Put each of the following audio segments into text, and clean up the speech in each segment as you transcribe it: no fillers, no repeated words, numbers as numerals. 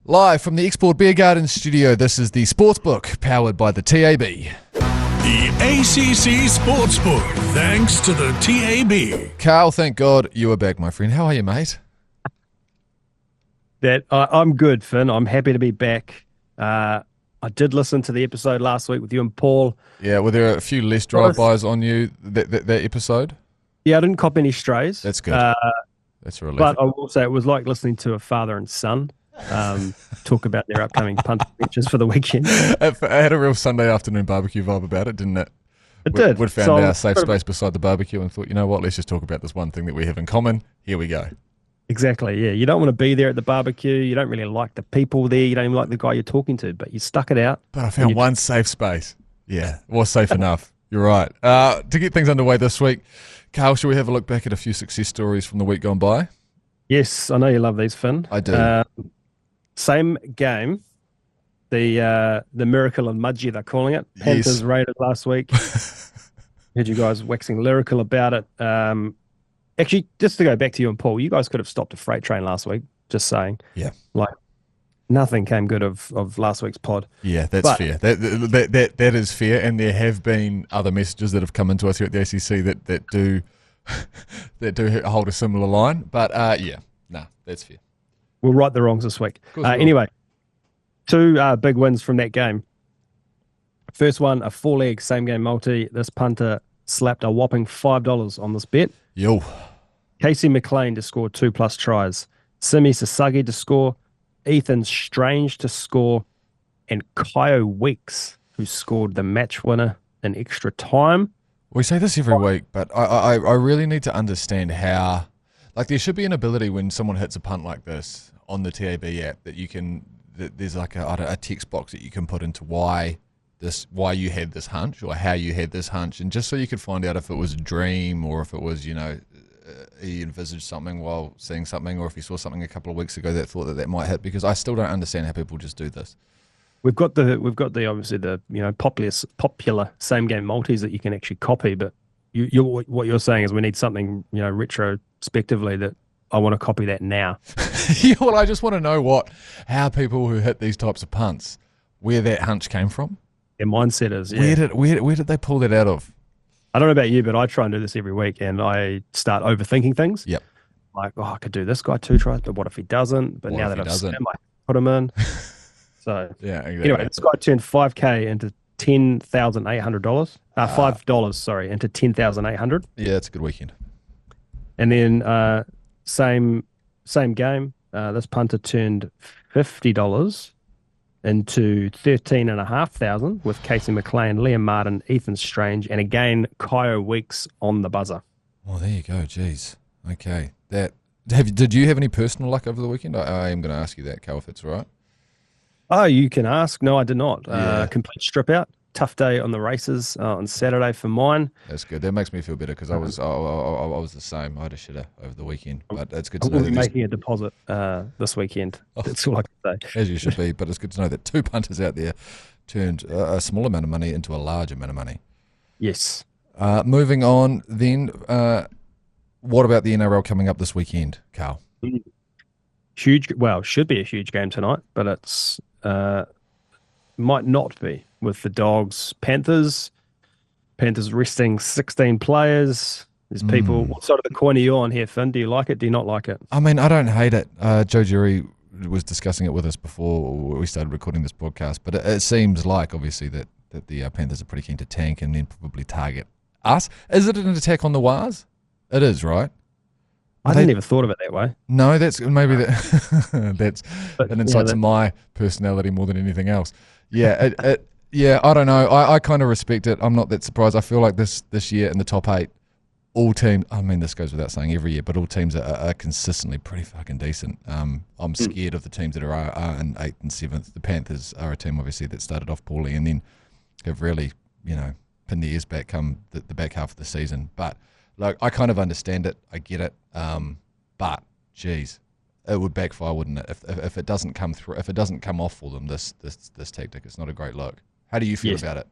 Live from the Export Beer Garden studio, this is the Sportsbook, powered by the TAB. The ACC SportsBook, thanks to the TAB. Karl, thank God you are back, my friend. How are you, mate? I'm good, Finn. I'm happy to be back. I did listen to the episode last week with you and Paul. Yeah, were there a few less drive-bys on you that episode? Yeah, I didn't cop any strays. That's good. That's a relief. But I will say it was like listening to a father and son talk about their upcoming punt adventures for the weekend. It had a real Sunday afternoon barbecue vibe about it, didn't it? It did. We'd found our safe space beside the barbecue and thought, you know what, let's just talk about this one thing that we have in common. Here we go. Exactly, yeah. You don't want to be there at the barbecue. You don't really like the people there. You don't even like the guy you're talking to, but you stuck it out. But I found one safe space. Yeah, it was safe enough. You're right. To get things underway this week, Karl, shall we have a look back at a few success stories from the week gone by? Yes, I know you love these, Finn. I do. Same game, the Miracle and Mudgee, they're calling it. Panthers raided last week. Heard you guys waxing lyrical about it. Actually, just to go back to you and Paul, you guys could have stopped a freight train last week, just saying. Yeah. Like, nothing came good of last week's pod. Yeah, that's fair. That is fair, and there have been other messages that have come into us here at the ACC that do hold a similar line. But that's fair. We'll right the wrongs this week. Anyway, two big wins from that game. First one, a 4-leg same-game multi. This punter slapped a whopping $5 on this bet. Yo. Casey McLean to score 2+ tries. Simi Sasagi to score. Ethan Strange to score. And Kyo Weeks, who scored the match winner in extra time. We say this every week, but I really need to understand how... Like, there should be an ability when someone hits a punt like this on the TAB app that you can... There's like a text box that you can put into why you had this hunch or how you had this hunch, and just so you could find out if it was a dream or if it was, he envisaged something while seeing something, or if he saw something a couple of weeks ago that thought that might hit, because I still don't understand how people just do this. We've got the obviously the popular same game multis that you can actually copy, but what you're saying is we need something retrospectively that I want to copy that now. Yeah, well, I just want to know how people who hit these types of punts, where that hunch came from. Their mindset is. Yeah. Where did they pull that out of? I don't know about you, but I try and do this every week, and I start overthinking things. Yep. Like, I could do this guy 2 tries, but what if he doesn't? But now that I've seen him, I put him in. So yeah. Exactly. Anyway, this guy turned $5,000 into $10,800. $5, into $10,800. Yeah, it's a good weekend. And then same game. This punter turned $50 into $13,500 with Casey McLean, Liam Martin, Ethan Strange, and again Kyo Weeks on the buzzer. Well, there you go. Jeez. Okay. Did you have any personal luck over the weekend? I am going to ask you that, Karl, if it's all right. Oh, you can ask. No, I did not. Yeah. Complete strip out. Tough day on the races on Saturday for mine. That's good. That makes me feel better because I was the same. I had a shitter over the weekend, but it's good to know I will that be making a deposit this weekend. That's all I can say. As you should be, but it's good to know that 2 punters out there turned a small amount of money into a large amount of money. Yes. Moving on then, what about the NRL coming up this weekend, Karl? Huge. Well, should be a huge game tonight, but it's might not be with the Dogs. Panthers resting 16 players. There's people. What side of the coin are you on here, Finn? Do you like it? Do you not like it? I mean, I don't hate it. Joe Jury was discussing it with us before we started recording this podcast, but it seems like, obviously, that the Panthers are pretty keen to tank and then probably target us. Is it an attack on the Wars? It is, right? I didn't even thought of it that way. No, that's maybe that's an insight to my personality more than anything else. Yeah, yeah, I don't know. I kind of respect it. I'm not that surprised. I feel like this year in the top 8, all teams, I mean, this goes without saying every year, but all teams are consistently pretty fucking decent. I'm scared of the teams that are in 8th and 7th. The Panthers are a team, obviously, that started off poorly and then have really, pinned their ears back come the back half of the season. But, like, I kind of understand it. I get it. But, geez, it would backfire, wouldn't it? If it doesn't come through, if it doesn't come off for them, this tactic, it's not a great look. How do you feel about it?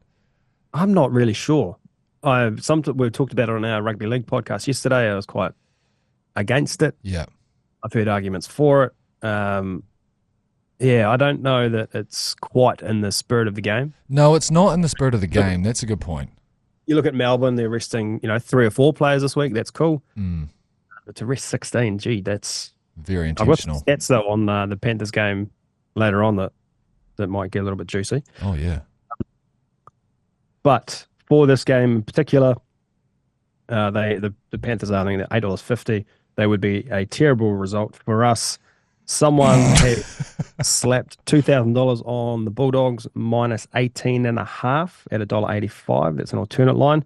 I'm not really sure. We talked about it on our rugby league podcast yesterday. I was quite against it. Yeah, I've heard arguments for it. Yeah, I don't know that it's quite in the spirit of the game. No, it's not in the spirit of the game. That's a good point. You look at Melbourne; they're resting, 3 or 4 players this week. That's cool. Mm, But to rest 16, gee, that's very I've got intentional. stats though on the Panthers game later on that might get a little bit juicy. Oh, yeah. But for this game in particular, the Panthers are thinking that $8.50. They would be a terrible result for us. Someone has slapped $2,000 on the Bulldogs minus 18.5 at $1.85. That's an alternate line.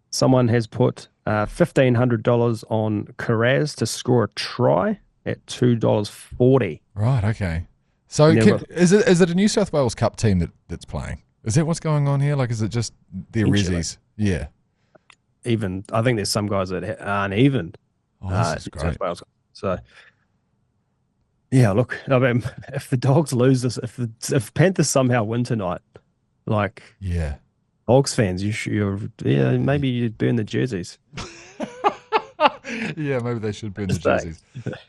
Someone has put $1,500 on Carraz to score a try at $2.40. Right, okay. So is it a New South Wales Cup team that's playing? Is that what's going on here? Like, is it just their Rezzies? Yeah. Even, I think there's some guys that aren't even. Oh, this is great. Wales. So, yeah, look, I mean, if the Dogs lose this, if Panthers somehow win tonight, like, yeah, Dogs fans, maybe you'd burn the jerseys. Yeah, maybe they should burn the jerseys.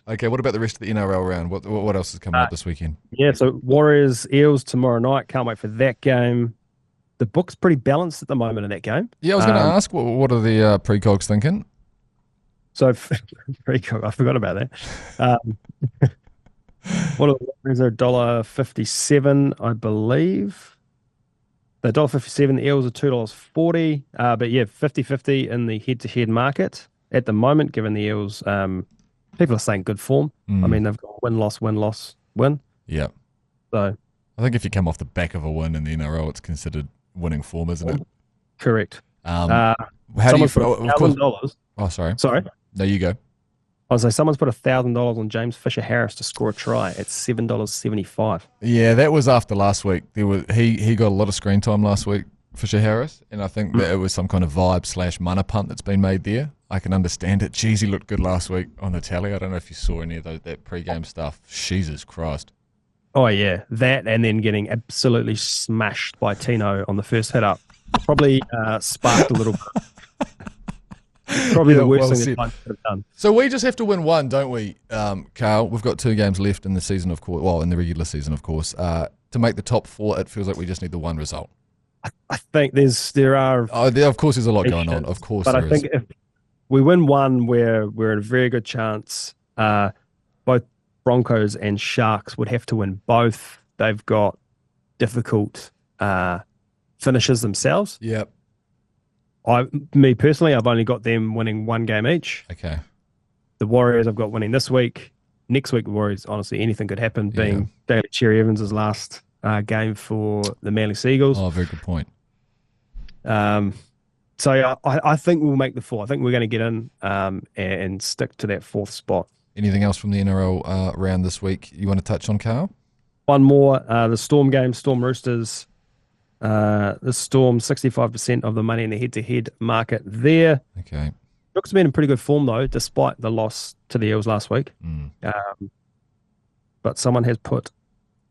Okay, what about the rest of the NRL round? What else is coming up this weekend? Yeah, so Warriors, Eels tomorrow night. Can't wait for that game. The book's pretty balanced at the moment in that game. Yeah, I was going to ask, what are the precogs thinking? So, precog, I forgot about that. What are the Warriors? They're $1.57, I believe. They're $1.57. The Eels are $2.40. But yeah, 50-50 in the head-to-head market at the moment, given the Eels, people are saying good form. I mean, they've got win, loss, win, loss, win. Yeah. So I think if you come off the back of a win in the NRL, it's considered winning form, isn't it? Correct. How do you feel? Of course. Oh, sorry. No, you go. I was like, someone's put $1,000 on James Fisher-Harris to score a try at $7.75. Yeah, that was after last week. He got a lot of screen time last week, Fisher-Harris, and I think that it was some kind of vibe/mana punt that's been made there. I can understand it. Jeez, he looked good last week on the tally. I don't know if you saw any of that pre-game stuff. Jesus Christ. Oh, yeah. That and then getting absolutely smashed by Tino on the first hit up probably sparked a little bit. Probably the worst thing that I could have done. So we just have to win one, don't we, Karl? We've got 2 games left in the season, of course. Well, in the regular season, of course. To make the top 4, it feels like we just need the one result. I think there are... of course there's a lot going on. Of course but there I think if we win one, we're in a very good chance. Both Broncos and Sharks would have to win both. They've got difficult finishes themselves. Yep. Me personally, I've only got them winning 1 game each. Okay. The Warriors I've got winning this week. Next week, the Warriors, honestly, anything could happen, being Daly Cherry Evans' last game for the Manly Seagulls. Oh, very good point. So yeah, I think we'll make the 4. I think we're going to get in and stick to that 4th spot. Anything else from the NRL round this week you want to touch on, Karl? One more, the Storm game, Storm Roosters. The Storm, 65% of the money in the head-to-head market there. Okay. Looks to be in pretty good form, though, despite the loss to the Eels last week. But someone has put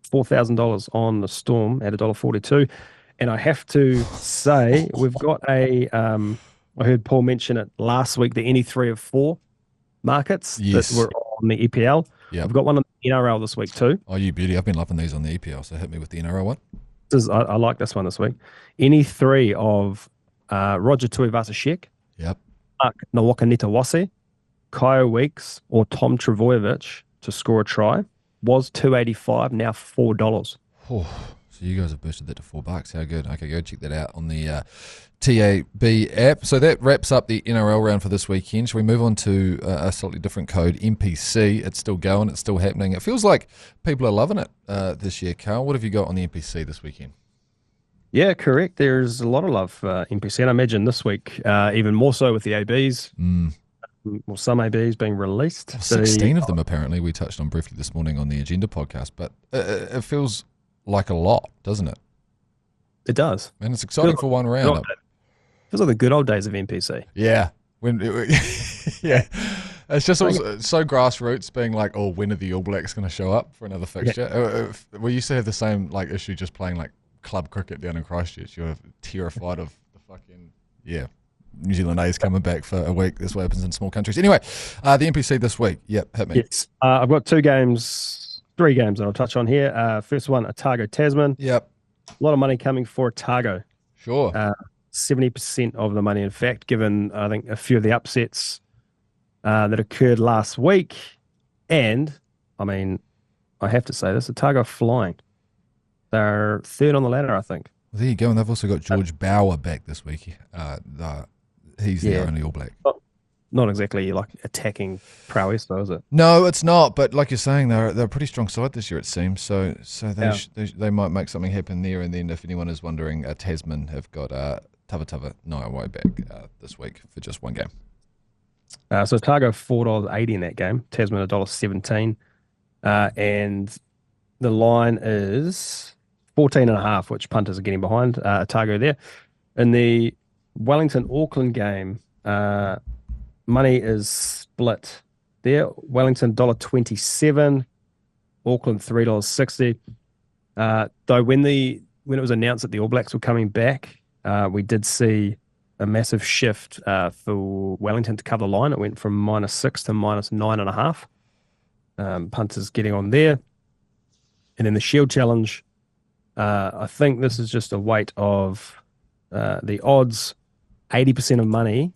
$4,000 on the Storm at $1.42. And I have to say, we've got I heard Paul mention it last week, the any 3 of 4 markets that were on the EPL. Yep. I've got one on the NRL this week, too. Oh, you beauty. I've been loving these on the EPL, so hit me with the NRL one. I like this one this week. Any 3 of Roger Tuivasa-Sheck, Mark Nawaqanitawase, Kyle Weeks, or Tom Trbojevic to score a try was $2.85, now $4. Oh, so you guys have boosted that to $4. How good. Okay, go check that out on the TAB app. So that wraps up the NRL round for this weekend. Shall we move on to a slightly different code, NPC? It's still going. It's still happening. It feels like people are loving it this year, Karl. What have you got on the NPC this weekend? Yeah, correct. There's a lot of love for NPC, and I imagine this week even more so with the ABs. Well, some ABs being released. 16 of them, apparently. We touched on briefly this morning on the Agenda podcast, but it feels like a lot, doesn't it? It does. And it's exciting for one round. Feels like the good old days of NPC. Yeah. Yeah. It's just so grassroots, being like, oh, when are the All Blacks going to show up for another fixture? Yeah. We used to have the same issue just playing like club cricket down in Christchurch. You're terrified of the fucking, New Zealand A's coming back for a week. That's what happens in small countries. Anyway, the NPC this week. Yep, hit me. Yes. I've got 2 games three games that I'll touch on here. First one, Otago Tasman. Yep. A lot of money coming for Otago. Sure. 70% of the money, in fact, given I think a few of the upsets that occurred last week. And I mean, I have to say this: Otago are flying. They're third on the ladder, I think. Well, there you go. And they've also got George Bauer back this week. He's the only All Black. Not exactly like attacking prowess, though, is it? No, it's not. But like you're saying, they're a pretty strong side this year, it seems. So they might make something happen there. And then if anyone is wondering, Tasman have got Tava Naiwai back this week for just one game. So Otago $4.80 in that game. Tasman $1.17. And the line is 14.5, which punters are getting behind Otago there. In the Wellington-Auckland game, money is split there. Wellington $1.27, Auckland $3.60. Though when it was announced that the All Blacks were coming back, we did see a massive shift for Wellington to cover the line. It went from -6 to -9.5. Punters getting on there. And then the Shield Challenge, I think this is just a weight of the odds. 80% of money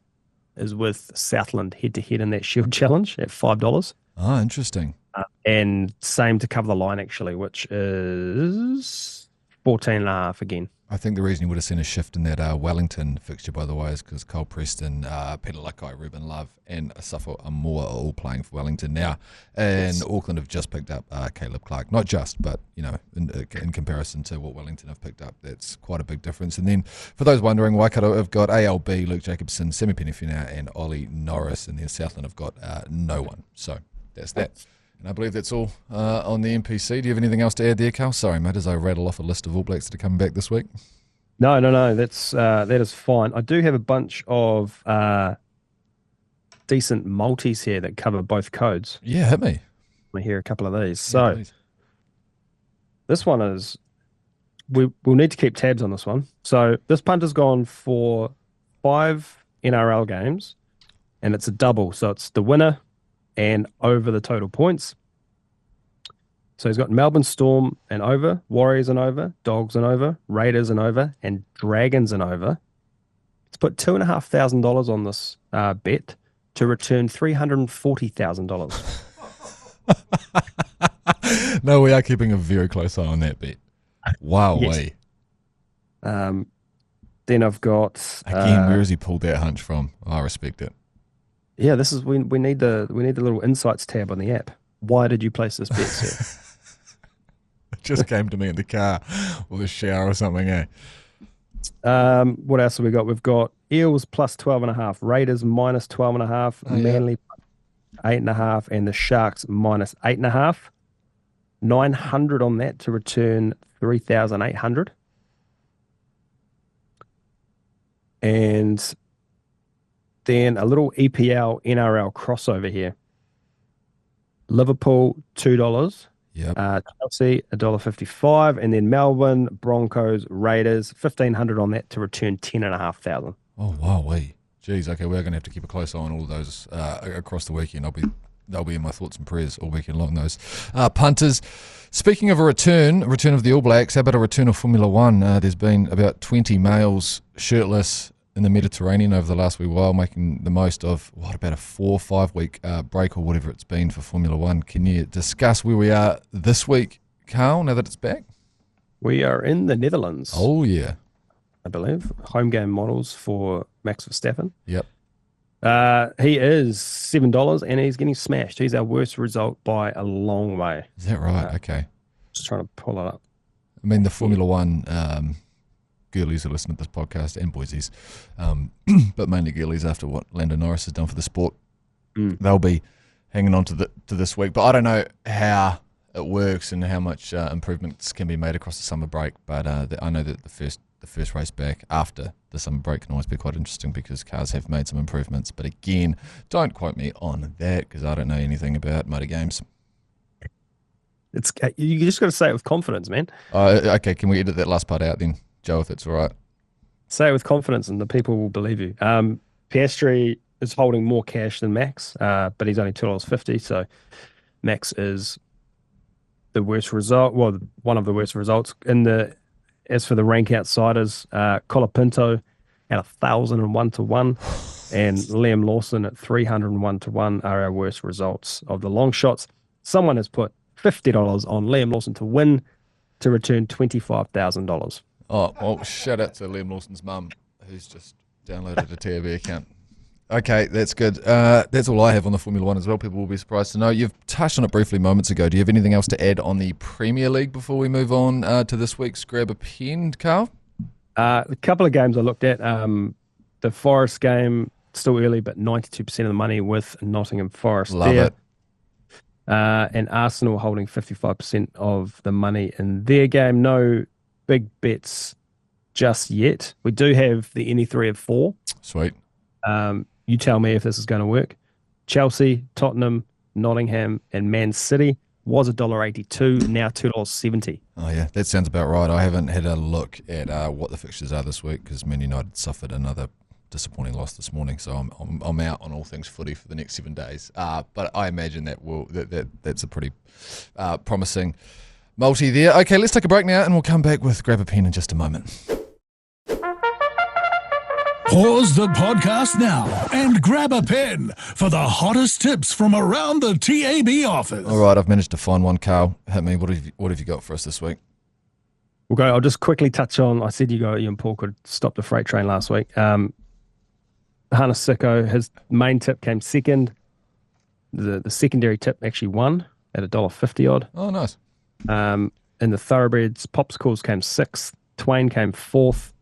is with Southland head-to-head in that Shield Challenge at $5. Oh, interesting. And same to cover the line, actually, which is 14.5 again. I think the reason you would have seen a shift in that Wellington fixture, by the way, is because Karl Preston, Peter Lakai, Ruben Love, and Asafo Amor are all playing for Wellington now. And Auckland have just picked up Caleb Clark. Not just, but, in comparison to what Wellington have picked up, that's quite a big difference. And then, for those wondering, Waikato have got ALB, Luke Jacobson, Semi Penifina, and Ollie Norris. And then Southland have got no one. So, that's that. And I believe that's all on the NPC. Do you have anything else to add there, Karl? Sorry, mate, as I rattle off a list of All Blacks that are coming back this week. No. That is fine. I do have a bunch of decent multis here that cover both codes. Yeah, hit me. Let me hear a couple of these. So this one is, we'll need to keep tabs on this one. So this punt has gone for 5 NRL games, and it's a double. So it's the winner and over the total points. So he's got Melbourne Storm and over, Warriors and over, Dogs and over, Raiders and over, and Dragons and over. Let's put $2,500 on this bet to return $340,000. No, we are keeping a very close eye on that bet. Wow, yes. Then I've got again. Where has he pulled that hunch from? I respect it. Yeah, this is we need the little insights tab on the app. Why did you place this bet, sir? It just came to me in the car or the shower or something, eh? What else have we got? We've got Eels plus 12.5, Raiders minus 12.5, Manly 8.5, and the Sharks minus 8.5. 900 on that to return 3,800. And then a little EPL NRL crossover here. Liverpool $2. Yep. Chelsea $1.55, and then Melbourne Broncos Raiders 1,500 on that to return 10,500. Oh wow, geez. Okay, we're going to have to keep a close eye on all of those across the weekend. They'll be in my thoughts and prayers all weekend long. Those punters. Speaking of a return of the All Blacks, how about a return of Formula One? There's been about 20 males shirtless in the Mediterranean over the last wee while, making the most of, about a 4 or 5 week break or whatever it's been for Formula One. Can you discuss where we are this week, Karl, now that it's back? We are in the Netherlands. Oh, yeah. I believe. Home game models for Max Verstappen. Yep. He is $7 and he's getting smashed. He's our worst result by a long way. Is that right? Okay. Just trying to pull it up. I mean, the Formula One girlies who listen to this podcast, and boysies, but mainly girlies after what Lando Norris has done for the sport. They'll be hanging on to this week. But I don't know how it works and how much improvements can be made across the summer break. But I know that the first race back after the summer break can always be quite interesting because cars have made some improvements. But again, don't quote me on that because I don't know anything about motor games. You just got to say it with confidence, man. Okay, can we edit that last part out then, Joe, if that's all right? Say it with confidence and the people will believe you. Piastri is holding more cash than Max, but he's only $2.50, so Max is the worst result. Well, one of the worst results as for the rank outsiders, Colapinto at 1,001 to 1, and Liam Lawson at 301 to 1 are our worst results of the long shots. Someone has put $50 on Liam Lawson to win to return $25,000. Oh, well, shout out to Liam Lawson's mum, who's just downloaded a TAB account. Okay, that's good. That's all I have on the Formula One as well. People will be surprised to know. You've touched on it briefly moments ago. Do you have anything else to add on the Premier League before we move on to this week's Grab a Pen, Karl? A couple of games I looked at. The Forest game, still early, but 92% of the money with Nottingham Forest. Love it. And Arsenal holding 55% of the money in their game. No big bets just yet. We do have the any 3 of 4. Sweet. You tell me if this is going to work. Chelsea, Tottenham, Nottingham, and Man City was $1.82, now $2.70. Oh yeah, that sounds about right. I haven't had a look at what the fixtures are this week because Man United suffered another disappointing loss this morning, so I'm out on all things footy for the next 7 days. But I imagine that's a pretty promising multi there. Okay, let's take a break now, and we'll come back with Grab a Pen in just a moment. Pause the podcast now and grab a pen for the hottest tips from around the TAB office. All right, I've managed to find one, Karl. Hit me. What have you got for us this week? I'll just quickly touch on, I said you and Paul could stop the freight train last week. Hana Sicko, his main tip came second. The secondary tip actually won at $1.50 odd. Oh, nice. In the thoroughbreds, Popsicles came 6th. Twain came 4th.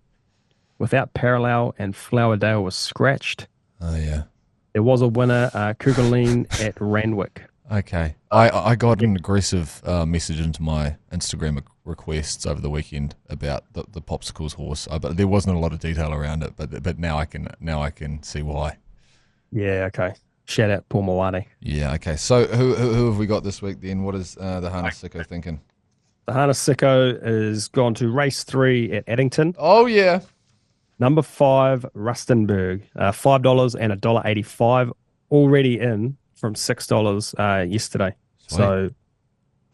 Without Parallel and Flowerdale was scratched. Oh, yeah. There was a winner, Kugelin at Randwick. Okay. I got an aggressive message into my Instagram requests over the weekend about the Popsicles horse, but there wasn't a lot of detail around it, but now I can see why. Yeah, okay. Shout out Paul Mawani. Yeah, okay. So who have we got this week then? What is the Hana Sicko thinking? The Hana Sicko is gone to race 3 at Addington. Oh, yeah. Number 5, Rustenburg, $5 and $1.85, already in from $6 yesterday. Sweet. So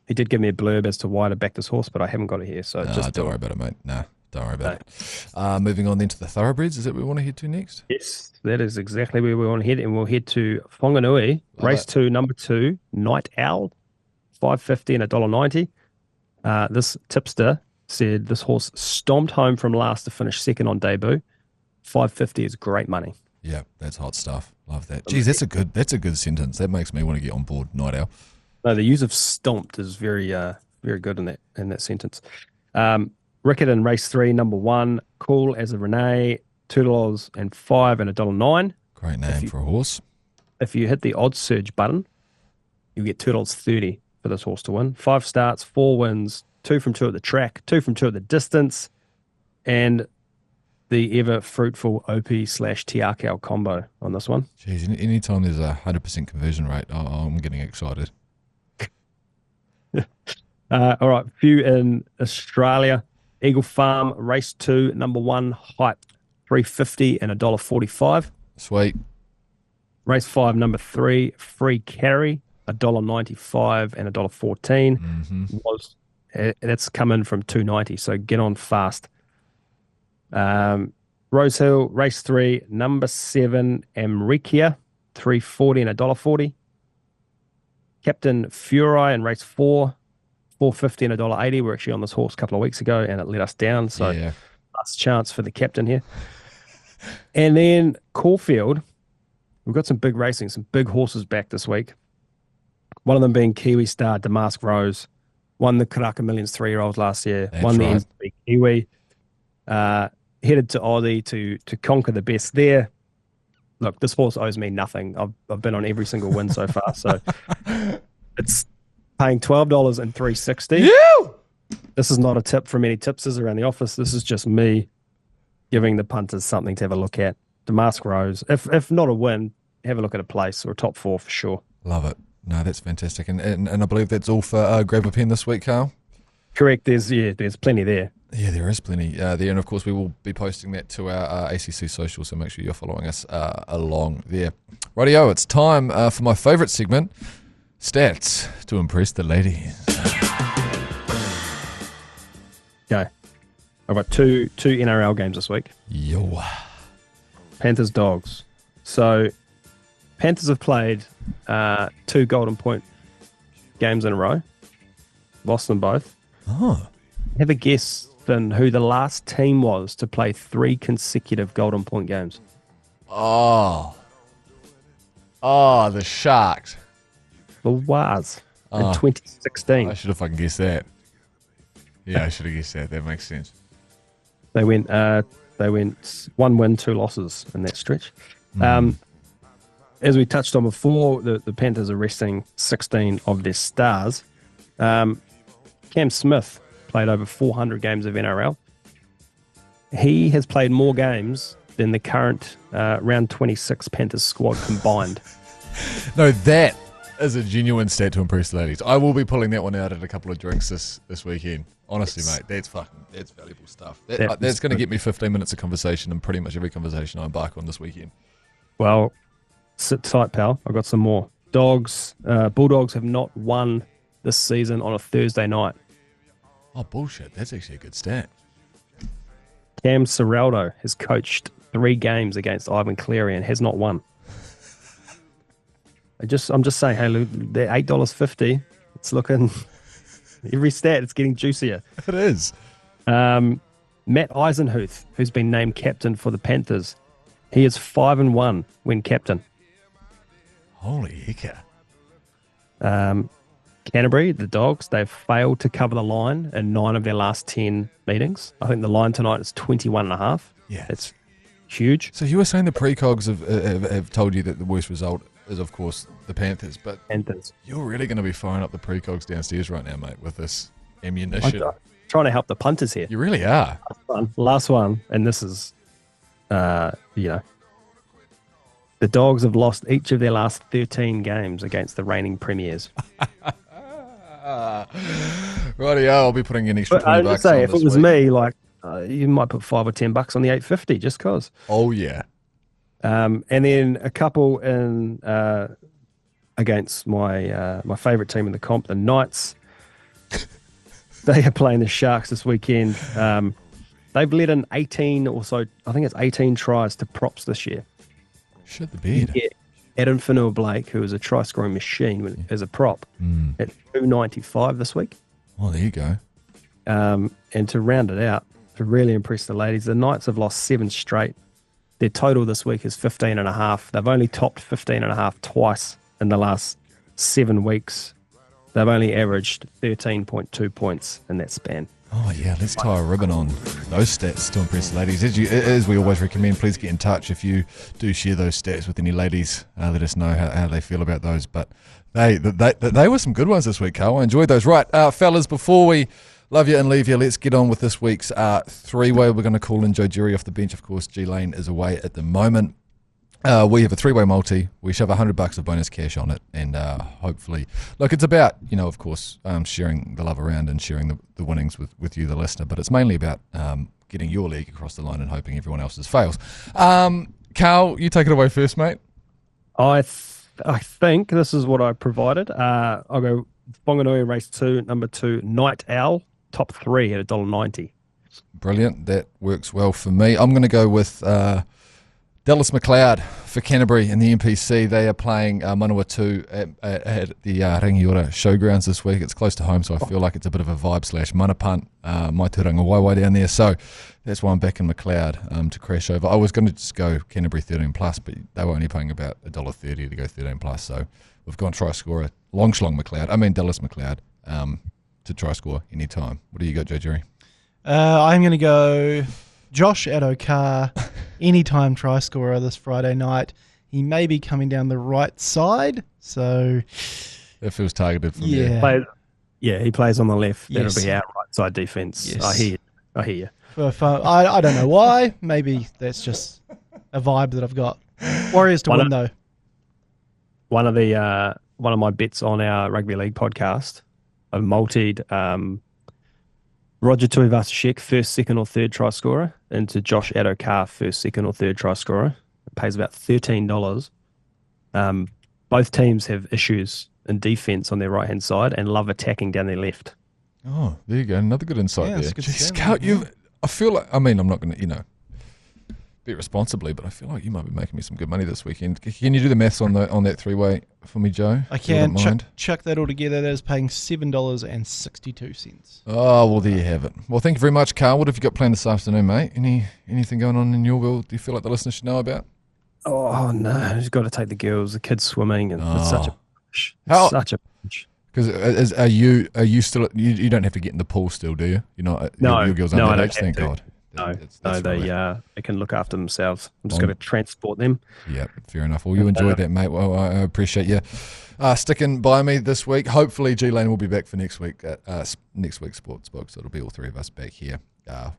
he did give me a blurb as to why to back this horse, but I haven't got it here. So don't worry about it, mate. Nah, don't worry about it. Moving on then to the thoroughbreds. Is that where we want to head to next? Yes, that is exactly where we want to head, and we'll head to Whanganui, race 2, number 2, Night Owl, $5.50 and $1.90. This tipster said this horse stomped home from last to finish second on debut. $5.50 is great money. Yeah, that's hot stuff. Love that. Geez, that's a good sentence. That makes me want to get on board. Night Owl. No, the use of stomped is very good in that sentence. Rickett in race 3, number 1, Cool as a Renee, $2.05 and $1.09. Great name for a horse. If you hit the odds surge button, you'll get $2.30 for this horse to win. 5 starts, 4 wins, 2 from 2 at the track, 2 from 2 at the distance, and the ever fruitful OP/Tiakau combo on this one. Jeez, anytime there's a 100% conversion rate, I'm getting excited. All right, few in Australia. Eagle Farm, race 2, number 1, Hype, $3.50 and $1.45. Sweet. Race 5, number 3, Free Carry, $1.95 and $1.14. Mm-hmm. That's come in from $2.90, so get on fast. Rose Hill, race 3, number 7, Amrikia, $3.40 and $1.40. Captain Fury in race 4, $4.50 and $1.80. We're actually on this horse a couple of weeks ago, and it let us down, so last chance for the captain here. And then Caulfield, we've got some big racing, some big horses back this week. One of them being Kiwi Star Damask Rose, won the Karaka Millions 3-year-olds last year, won the NCB Kiwi, headed to Aussie to conquer the best there. Look, this horse owes me nothing. I've been on every single win so far, so it's paying $12 and $3.60. Yeah! This is not a tip from any tipsters around the office. This is just me giving the punters something to have a look at. Damask Rose, if not a win, have a look at a place or a top 4 for sure. Love it. No, that's fantastic. And I believe that's all for Grab a Pen this week, Karl? Correct. There's plenty there. Yeah, there is plenty there. And, of course, we will be posting that to our ACC social, so make sure you're following us along there. Rightio, it's time for my favourite segment, Stats to Impress the Ladies. Okay. I've got two NRL games this week. Yo. Panthers Dogs. So Panthers have played 2 Golden Point games in a row. Lost them both. Oh. Have a guess, Finn, who the last team was to play 3 consecutive Golden Point games? Oh, the Sharks. The Waz in 2016. I should have fucking guessed that. Yeah, I should have guessed that. That makes sense. They went 1 win, 2 losses in that stretch. As we touched on before, the Panthers are resting 16 of their stars. Cam Smith played over 400 games of NRL. He has played more games than the current round 26 Panthers squad combined. No, that is a genuine stat to impress the ladies. I will be pulling that one out at a couple of drinks this weekend. Honestly, mate, that's valuable stuff. That's going to get me 15 minutes of conversation in pretty much every conversation I embark on this weekend. Well, sit tight, pal. I've got some more. Bulldogs have not won this season on a Thursday night. Oh, bullshit. That's actually a good stat. Cam Serraldo has coached 3 games against Ivan Cleary and has not won. I'm just saying, hey, Lou, they're $8.50. It's looking... Every stat, it's getting juicier. It is. Matt Eisenhuth, who's been named captain for the Panthers, he is 5-1 when captain. Holy hecker. Canterbury, the Dogs, they've failed to cover the line in 9 of their last 10 meetings. I think the line tonight is 21.5. Yeah. It's huge. So you were saying the precogs have told you that the worst result is, of course, the Panthers, but you're really going to be firing up the precogs downstairs right now, mate, with this ammunition. I'm trying to help the punters here. You really are. Last one, and this is, the Dogs have lost each of their last 13 games against the reigning premiers. Righty, I'll be putting in extra $20 I would say, on if this it was week. me, like, you might put $5 or $10 on the 850 just cause. Oh yeah. And then a couple in against my favourite team in the comp, the Knights. They are playing the Sharks this weekend. They've let in 18 or so, I think it's 18 tries to props this year. Shit the bed. Yeah. Adam Fanua-Blake, who is a try-scoring machine as a prop, at $2.95 this week. Oh, there you go. And to round it out, to really impress the ladies, the Knights have lost 7 straight. Their total this week is 15.5. They've only topped 15.5 twice in the last 7 weeks. They've only averaged 13.2 points in that span. Oh, yeah, let's tie a ribbon on those stats to impress the ladies. As we always recommend, please get in touch if you do share those stats with any ladies. Let us know how they feel about those. But they were some good ones this week, Karl. I enjoyed those. Right, fellas, before we love you and leave you, let's get on with this week's three-way. We're going to call in Joe Jerry off the bench. Of course, G-Lane is away at the moment. We have a three-way multi. We shove $100 of bonus cash on it, and hopefully, look, it's about, of course, sharing the love around and sharing the winnings with you, the listener. But it's mainly about getting your league across the line and hoping everyone else's fails. Karl, you take it away first, mate. I think this is what I provided. I'll go Whanganui race 2, number 2, Night Owl, top 3 at $1.90. Brilliant. That works well for me. I'm going to go with Dallas McLeod for Canterbury in the NPC. They are playing Manawatu at the Rangiora Showgrounds this week. It's close to home, so I feel like it's a bit of a vibe / mana punt. My Turanga Waiwai down there. So that's why I'm back in McLeod to crash over. I was going to just go Canterbury 13+, but they were only paying about $1.30 to go 13+. So we've gone try scorer, Dallas McLeod to try score any time. What do you got, Joe Jerry? I'm going to go Josh Adokar, anytime try scorer this Friday night. He may be coming down the right side, so that feels targeted from you. He plays on the left. Yes. That'll be our right side defense. Yes. I hear you. I don't know why. Maybe that's just a vibe that I've got. Warriors to win though. One of my bets on our rugby league podcast, I've multied Roger Tuivasa-Sheck, first, second, or third try scorer, into Josh Adokar, first, second, or third try scorer. It pays about $13. Both teams have issues in defense on their right-hand side and love attacking down their left. Oh, there you go. Another good insight there. Jeez, Scout, I feel like, I'm not going to, bet responsibly, but I feel like you might be making me some good money this weekend. Can you do the maths on that 3-way for me, Joe? I can. Chuck that all together. That is paying $7.62. Oh, well, there you have it. Well, thank you very much, Karl. What have you got planned this afternoon, mate? Anything going on in your world do you feel like the listeners should know about? Oh, no. I've just got to take the girls, the kids swimming, and it's such a push. Such a push. Because are you still, you don't have to get in the pool still, do you? You're not, your girls aren't that age, thank God. No, they can look after themselves. I'm just going to transport them. Yeah, fair enough. Well, you enjoyed that, mate. Well, I appreciate you sticking by me this week. Hopefully, G-Lane will be back for next week's Sportsbook, so it'll be all three of us back here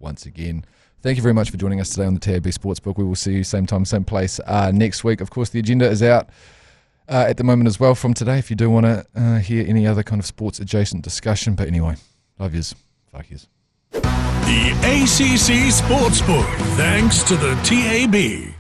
once again. Thank you very much for joining us today on the TAB Sportsbook. We will see you same time, same place next week. Of course, the agenda is out at the moment as well from today if you do want to hear any other kind of sports-adjacent discussion. But anyway, love yous. Fuck yous. The ACC Sportsbook, thanks to the TAB.